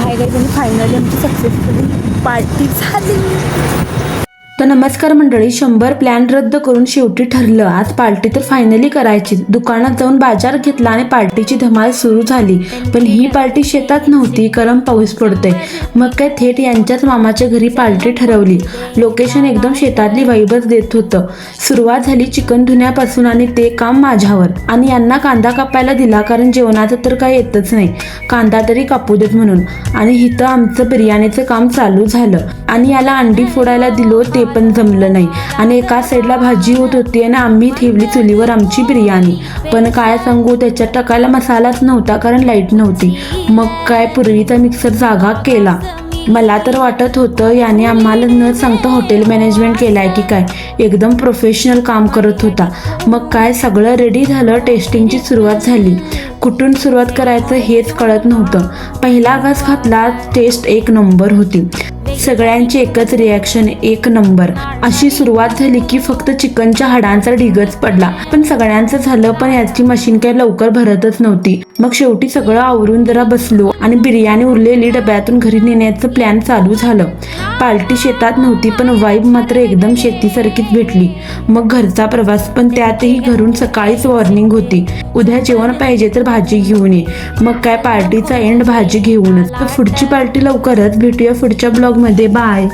Hi guys, आणि finally आमची successfully party झाली. तर नमस्कार मंडळी, 100 प्लॅन रद्द करून शेवटी ठरलं आज पार्टी तर फायनली करायची. दुकानात जाऊन बाजार घेतला आणि पार्टीची धमाल सुरू झाली. पण ही पार्टी शेतात नव्हती, कारण पाऊस पडतोय. मग काय थेट यांच्याच मामाच्या घरी पार्टी ठरवली. लोकेशन एकदम शेतातली वाईबच देत होतं. सुरुवात झाली चिकन धुण्यापासून आणि ते काम माझ्यावर. आणि यांना कांदा कापायला दिला, कारण जेवणाचं तर काही येतच नाही, कांदा तरी कापू देत म्हणून. आणि इथं आमचं बिर्याणीचं काम चालू झालं. आणि याला अंडी फोडायला दिलो, ते पण जमलं नाही. आणि एका साईडला भाजी होत होती आणि आम्ही ठेवली चुलीवर आमची बिर्याणी. पण काय सांगू, त्याच्यात टाकायला मसालाच नव्हता, कारण लाईट नव्हती. मग काय पूर्वीचा मिक्सर जागा केला. मला तर वाटत होतं याने आम्हाला न सांगता हॉटेल मॅनेजमेंट केलाय की काय. एकदम प्रोफेशनल काम करत होता. मग काय सगळं रेडी झालं. टेस्टिंगची सुरुवात झाली. कुठून सुरुवात करायचं हेच कळत नव्हतं. पहिला घास घातला, टेस्ट एक नंबर होती. सगळ्यांची एकच रिॲक्शन, एक नंबर. अशी सुरुवात झाली की फक्त चिकनच्या हाडांचा ढिगच पडला. पण सगळ्यांचं झालं, पण याची मशीन काय लवकर भरतच नव्हती. मग शेवटी सगळं आवरून जरा बसलो आणि बिर्याणी उरलेली डब्यातून घरी नेण्याचं प्लॅन चालू झालं. पार्टी शेतात नव्हती, पण वाईब मात्र एकदम शेतीसारखीच भेटली. मग घरचा प्रवास, पण त्यातही घरून सकाळीच वॉर्निंग होती, उद्या जेवण पाहिजे तर भाजी घेऊन ये. मग काय पार्टीचा एंड भाजी घेऊनच. तर पुढची पार्टी लवकरच भेटूया पुढच्या ब्लॉग मध्ये. बाय.